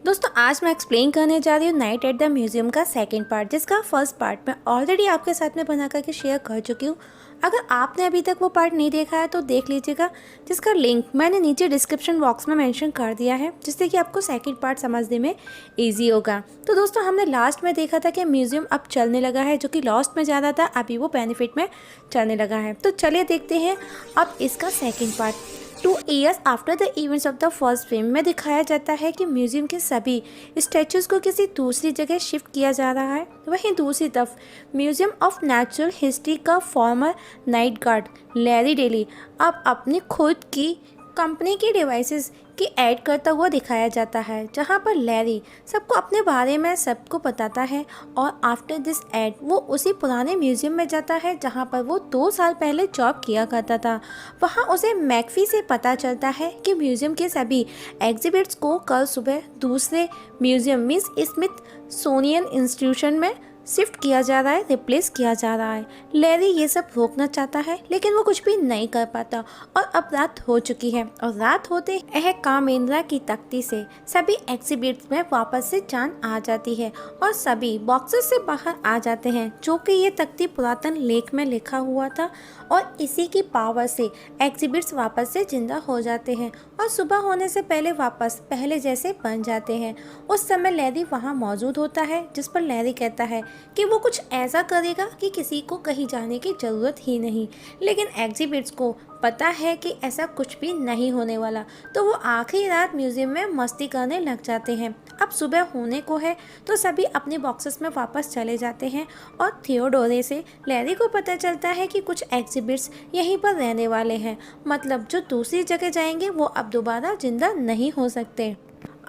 दोस्तों आज मैं एक्सप्लेन करने जा रही हूँ नाइट एट द म्यूजियम का सेकंड पार्ट, जिसका फर्स्ट पार्ट मैं ऑलरेडी आपके साथ में बना करके शेयर कर चुकी हूँ। अगर आपने अभी तक वो पार्ट नहीं देखा है तो देख लीजिएगा, जिसका लिंक मैंने नीचे डिस्क्रिप्शन बॉक्स में मेंशन कर दिया है, जिससे कि आपको सेकंड पार्ट समझने में ईजी होगा। तो दोस्तों हमने लास्ट में देखा था कि म्यूजियम अब चलने लगा है, जो कि लॉस्ट में ज़्यादा था, अभी वो बेनिफिट में चलने लगा है। तो चलिए देखते हैं अब इसका second part. 2 years after the events of the first film में दिखाया जाता है कि म्यूजियम के सभी स्टैचूज़ को किसी दूसरी जगह शिफ्ट किया जा रहा है। वहीं दूसरी तरफ म्यूजियम ऑफ नेचुरल हिस्ट्री का farmer night guard Larry daily अब अपनी खुद की कंपनी की डिवाइसेस की ऐड करता हुआ दिखाया जाता है, जहां पर लैरी सबको अपने बारे में सबको बताता है। और आफ्टर दिस ऐड वो उसी पुराने म्यूजियम में जाता है जहां पर वो 2 साल पहले जॉब किया करता था। वहां उसे मैकफी से पता चलता है कि म्यूजियम के सभी एग्जिबिट्स को कल सुबह दूसरे म्यूजियम मीन्स स्मिथसोनियन इंस्टीट्यूशन में शिफ्ट किया जा रहा है, रिप्लेस किया जा रहा है। लैरी ये सब रोकना चाहता है, लेकिन वो कुछ भी नहीं कर पाता और अब रात हो चुकी है। और रात होते यह कामेंद्रा की तख्ती से सभी एग्जिबिट्स में वापस से जान आ जाती है और सभी बॉक्सेस से बाहर आ जाते हैं, जो कि ये तख्ती पुरातन लेख में लिखा हुआ था। और इसी की पावर से एग्जिबिट्स वापस से जिंदा हो जाते हैं और सुबह होने से पहले वापस पहले जैसे बन जाते हैं। उस समय लैरी वहाँ मौजूद होता है, जिस पर लैरी कहता है कि वो कुछ ऐसा करेगा कि किसी को कहीं जाने की ज़रूरत ही नहीं। लेकिन एग्जिबिट्स को पता है कि ऐसा कुछ भी नहीं होने वाला, तो वो आखिरी रात म्यूजियम में मस्ती करने लग जाते हैं। अब सुबह होने को है तो सभी अपने बॉक्सेस में वापस चले जाते हैं और थियोडोरे से लैरी को पता चलता है कि कुछ एग्जिबिट्स यहीं पर रहने वाले हैं, मतलब जो दूसरी जगह जाएंगे वो अब दोबारा जिंदा नहीं हो सकते।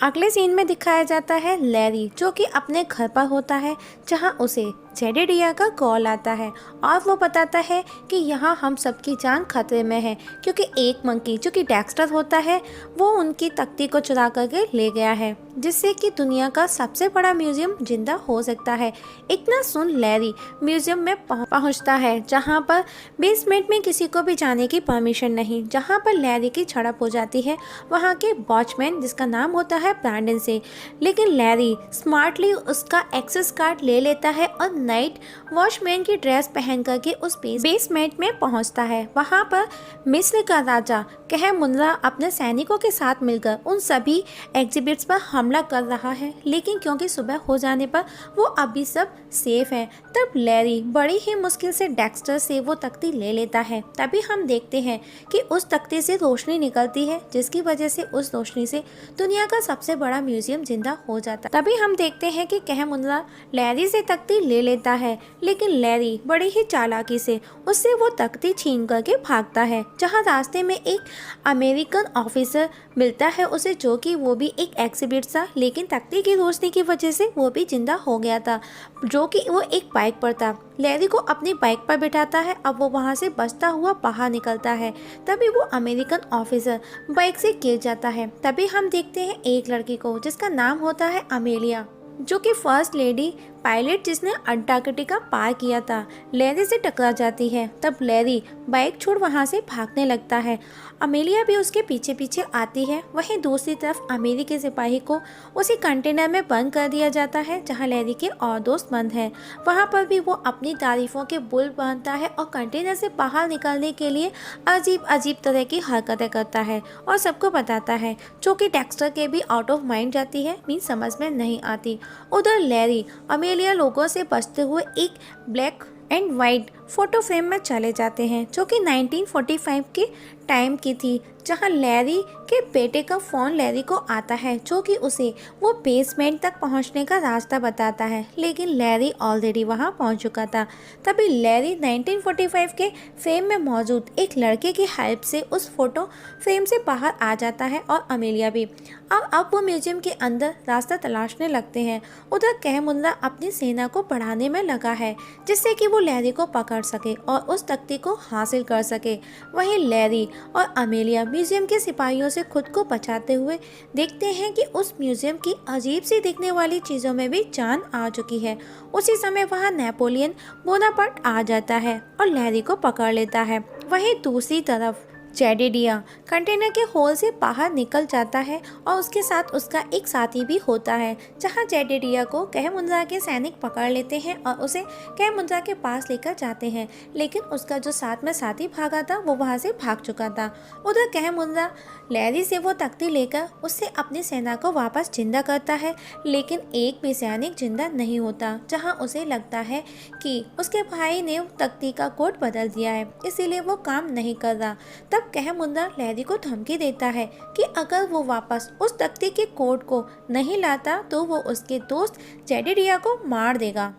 अगले सीन में दिखाया जाता है लैरी, जो कि अपने घर पर होता है, जहां उसे जेडेडिया का कॉल आता है और वो बताता है कि यहाँ हम सबकी जान खतरे में है, क्योंकि एक मंकी जो कि डेक्स्टर होता है वो उनकी तख्ती को चुरा करके ले गया है, जिससे कि दुनिया का सबसे बड़ा म्यूजियम जिंदा हो सकता है। इतना सुन लैरी म्यूजियम में पहुँचता है, जहाँ पर बेसमेंट में किसी को भी जाने की परमिशन नहीं। जहाँ पर लैरी की झड़प हो जाती है वहाँ के वॉचमैन, जिसका नाम होता है ब्रैंडन से, लेकिन लैरी स्मार्टली उसका एक्सेस कार्ड ले लेता है और नाइट वॉचमैन की ड्रेस पहन करके उस बेसमेंट में पहुंचता है। वहां पर मिस्र का राजा कहमुनरा अपने सैनिकों के साथ मिलकर उन सभी एग्जिबिट्स पर हमला कर रहा है, लेकिन क्योंकि सुबह हो जाने पर वो अभी सब सेफ है। तब लैरी बड़ी ही मुश्किल से डेक्स्टर से वो तख्ती ले लेता है। तभी हम देखते हैं कि उस तख्ती से रोशनी निकलती है, जिसकी वजह से उस रोशनी से दुनिया का सबसे बड़ा म्यूजियम जिंदा हो जाता है। तभी हम देखते हैं कि कहमुनरा लैरी से तख्ती ले लेता है, लेकिन लैरी बड़ी ही चालाकी से उससे वो तख्ती छीन करके भागता है। जहां रास्ते में एक अमेरिकन ऑफिसर मिलता है उसे, जो कि वो भी एक एग्जिबिट था, लेकिन तख्ती की रोशनी की वजह से वो भी जिंदा हो गया था, जो कि वो एक बाइक पर था। लैरी को अपनी बाइक पर बिठाता है। अब वो वहाँ से बचता हुआ बाहर निकलता है। तभी वो अमेरिकन ऑफिसर बाइक से गिर जाता है। तभी हम देखते हैं एक लड़की को, जिसका नाम होता है अमेलिया, जो कि फर्स्ट लेडी पायलट जिसने अंटार्कटिका पार किया था, लैरी से टकरा जाती है। तब लैरी बाइक छोड़ वहां से भागने लगता है। अमेलिया भी उसके पीछे पीछे आती है। वहीं दूसरी तरफ अमेरिकी सिपाही को उसी कंटेनर में बंद कर दिया जाता है जहां लैरी के और दोस्त बंद हैं। वहां पर भी वो अपनी तारीफों के बुल बांधता है और कंटेनर से बाहर निकलने के लिए अजीब अजीब तरह की हरकतें करता है और सबको बताता है, जो कि डेक्स्टर के भी आउट ऑफ माइंड जाती है, मीन समझ में नहीं आती। उधर लैरी अमेलिया लोगों से बचते हुए एक black and white photo frame में चले जाते हैं, जो कि 1945 के टाइम की थी, जहां लैरी के बेटे का फ़ोन लैरी को आता है, जो कि उसे वो बेसमेंट तक पहुंचने का रास्ता बताता है, लेकिन लैरी ऑलरेडी वहां पहुंच चुका था। तभी लैरी 1945 के फ्रेम में मौजूद एक लड़के की हेल्प से उस फोटो फ्रेम से बाहर आ जाता है और अमेलिया भी। अब वो म्यूजियम के अंदर रास्ता तलाशने लगते हैं। उधर कहमुनरा अपनी सेना को बढ़ाने में लगा है, जिससे कि वो लैरी को पकड़ सके और उस तख्ती को हासिल कर सके। वहीं लैरी और अमेलिया म्यूजियम के सिपाहियों से खुद को बचाते हुए देखते हैं कि उस म्यूजियम की अजीब सी दिखने वाली चीज़ों में भी जान आ चुकी है। उसी समय वहां नेपोलियन बोनापार्ट आ जाता है और लैरी को पकड़ लेता है। वहीं दूसरी तरफ जेडेडिया कंटेनर के होल से बाहर निकल जाता है और उसके साथ उसका एक साथी भी होता है, जहां जेडेडिया को कहमुंजा के सैनिक पकड़ लेते हैं और उसे कहमुंजा के पास लेकर जाते हैं। लेकिन उसका जो साथ में साथी भागा था वो वहां से भाग चुका था। उधर कहमुंजा लैरी से वो तख्ती लेकर उससे अपनी सेना को वापस जिंदा करता है, लेकिन एक भी सैनिक जिंदा नहीं होता, जहां उसे लगता है कि उसके भाई ने तख्ती का कोड बदल दिया है, इसीलिए वो काम नहीं कर रहा। तब कहमुंजा लैरी को धमकी देता है कि अगर वो वापस उस तख्ती के कोड को नहीं लाता तो वो उसके दोस्त जेडेडिया को मार देगा।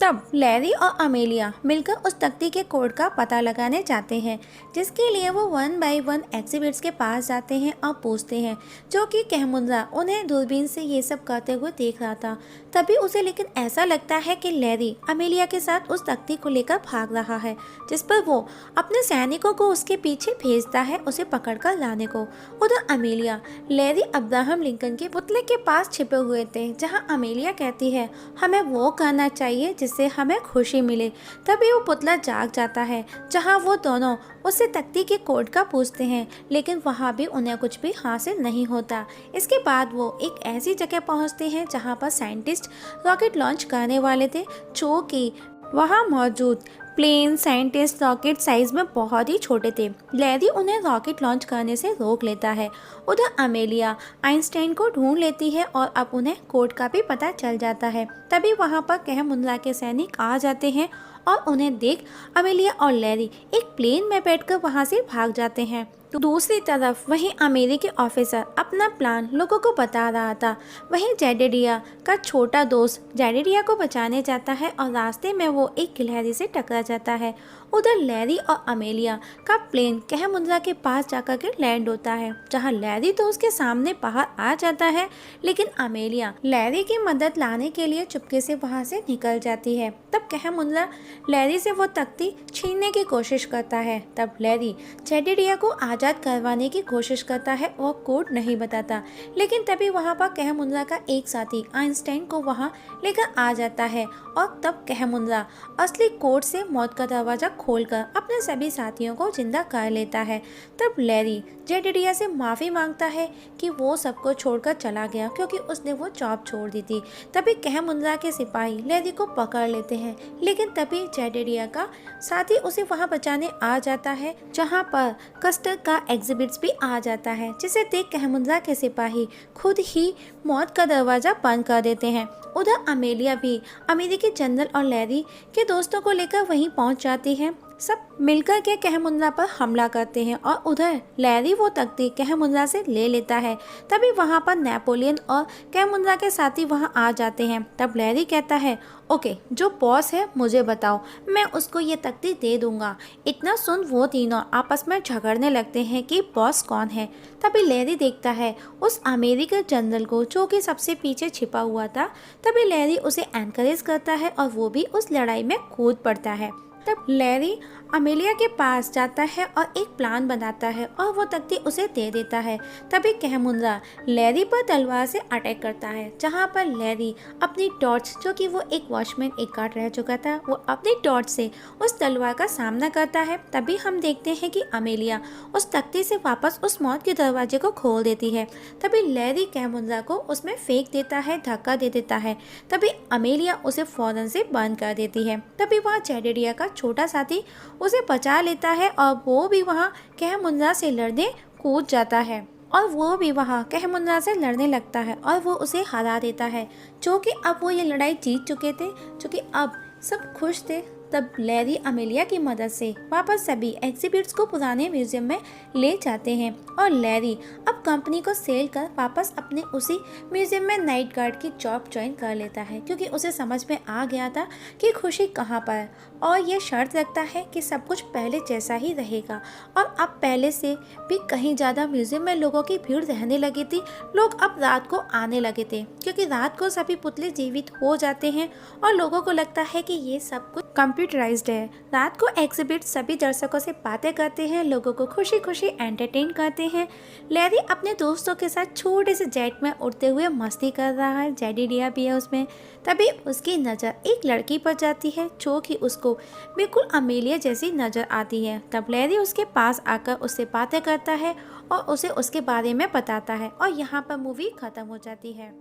तब लैरी और अमेलिया मिलकर उस तख्ती के कोड का पता लगाने जाते हैं, जिसके लिए वो 1 बाय 1 एग्जिबिट्स के पास जाते हैं और पूछते हैं, जो कि कहमुंजा उन्हें दूरबीन से ये सब करते हुए देख रहा था। तभी उसे लेकिन ऐसा लगता है कि लैरी अमेलिया के साथ उस तख्ती को लेकर भाग रहा है, जिस पर वो अपने सैनिकों को उसके पीछे भेजता है उसे पकड़कर लाने को। उधर अमेलिया लैरी अब्राहम लिंकन के पुतले के पास छिपे हुए थे, जहाँ अमेलिया कहती है हमें वो करना चाहिए जिससे हमें खुशी मिले। तभी वो पुतला जाग जाता है, जहाँ वो दोनों उससे तख्ती के कोड का पूछते हैं, लेकिन वहाँ भी उन्हें कुछ भी हासिल नहीं होता। इसके बाद वो एक ऐसी जगह पहुँचते हैं जहाँ पर साइंटिस्ट रॉकेट लॉन्च करने वाले थे, जो कि वहाँ मौजूद प्लेन साइंटिस्ट रॉकेट साइज में बहुत ही छोटे थे। लैरी उन्हें रॉकेट लॉन्च करने से रोक लेता है। उधर अमेलिया आइंस्टाइन को ढूंढ लेती है और अब उन्हें कोड का भी पता चल जाता है। तभी वहाँ पर कहमुंजा के सैनिक आ जाते हैं और उन्हें देख अमेलिया और लैरी एक प्लेन में बैठकर वहाँ से भाग जाते हैं। तो दूसरी तरफ वहीं अमेरिकी ऑफिसर अपना प्लान लोगों को बता रहा था। वहीं जेडेडिया का छोटा दोस्त जेडेडिया को बचाने जाता है और रास्ते में वो एक गिलहरी से टकरा जाता है। उधर लैरी और अमेलिया का प्लेन कहमुंजा के पास जाकर के लैंड होता है, जहां लैरी तो उसके सामने बाहर आ जाता है, लेकिन अमेलिया लैरी की मदद लाने के लिए चुपके से वहां से निकल जाती है। तब कहमुंजा लैरी से वो तख्ती छीनने की कोशिश करता है। तब लैरी जेडेडिया को आज़ाद करवाने की कोशिश करता है और कोड नहीं बताता, लेकिन तभी वहाँ पर कहमुंजा का एक साथी आइंस्टाइन को वहाँ लेकर आ जाता है और तब कहमुंजा असली कोड से मौत का दरवाज़ा खोलकर अपने सभी साथियों को जिंदा कर लेता है। तब लैरी जेडेडिया से माफ़ी मांगता है कि वो सबको छोड़कर चला गया क्योंकि उसने वो जॉब छोड़ दी थी। तभी कहमुंजा के सिपाही लैरी को पकड़ लेते हैं, लेकिन तभी जेडेडिया का साथी उसे वहाँ बचाने आ जाता है, जहाँ पर कस्टर का एग्जिबिट्स भी आ जाता है, जिसे देख कहमुंजा के सिपाही खुद ही मौत का दरवाज़ा बंद कर देते हैं। उधर अमेलिया भी अमेरिकी जनरल और लैरी के दोस्तों को लेकर वहीं पहुंच जाती है। सब मिलकर के कहमुंजा पर हमला करते हैं और उधर लैरी वो तख्ती कहमुंजा से ले लेता है। तभी वहाँ पर नेपोलियन और कहमुंजा के साथी वहाँ आ जाते हैं। तब लैरी कहता है, ओके, जो बॉस है मुझे बताओ, मैं उसको ये तख्ती दे दूंगा। इतना सुन वो तीनों आपस में झगड़ने लगते हैं कि बॉस कौन है। तभी लैरी देखता है उस अमेरिकन जनरल को जो कि सबसे पीछे छिपा हुआ था। तभी लैरी उसे एनकरेज करता है और वो भी उस लड़ाई में कूद पड़ता है। तब लैरी अमेलिया के पास जाता है और एक प्लान बनाता है और वो तख्ती उसे दे देता है। तभी कहमुंजा लैरी पर तलवार से अटैक करता है, जहाँ पर लैरी अपनी टॉर्च, जो कि वो एक वॉचमैन एक गार्ड रह चुका था, वो अपनी टॉर्च से उस तलवार का सामना करता है। तभी हम देखते हैं कि अमेलिया उस तख्ती से वापस उस मौत के दरवाजे को खोल देती है। तभी लैरी कहमुंजा को उसमें फेंक देता है, धक्का दे देता है। तभी अमेलिया उसे फौरन से बंद कर देती है। तभी वहाँ जेडेडिया का छोटा साथी उसे बचा लेता है और वो भी वहाँ कहमुंजा से लड़ने कूद जाता है और वो भी वहाँ कहमुंजा से लड़ने लगता है और वो उसे हरा देता है, जो कि अब वो ये लड़ाई जीत चुके थे, जो कि अब सब खुश थे। तब लैरी अमेलिया की मदद से वापस सभी एग्जिबिट्स को पुराने म्यूजियम में ले जाते हैं और लैरी अब कंपनी को सेल कर वापस अपने उसी म्यूजियम में नाइट गार्ड की जॉब ज्वाइन कर लेता है, क्योंकि उसे समझ में आ गया था कि खुशी कहाँ पर है और ये शर्त रखता है कि सब कुछ पहले जैसा ही रहेगा। और अब पहले से भी कहीं ज़्यादा म्यूजियम में लोगों की भीड़ रहने लगी थी। लोग अब रात को आने लगे थे, क्योंकि रात को सभी पुतले जीवित हो जाते हैं और लोगों को लगता है कि ये सब कुछ कंप्यूटराइज्ड है। रात को एग्जिबिट सभी दर्शकों से बातें करते हैं, लोगों को खुशी खुशी एंटरटेन करते हैं। लैरी अपने दोस्तों के साथ छोटे से जेट में उड़ते हुए मस्ती कर रहा है, जेडिडिया भी है उसमें। तभी उसकी नज़र एक लड़की पर जाती है जो कि उसको बिल्कुल अमेलिया जैसी नज़र आती है। तब लैरी उसके पास आकर उससे बातें करता है और उसे उसके बारे में बताता है और यहाँ पर मूवी ख़त्म हो जाती है।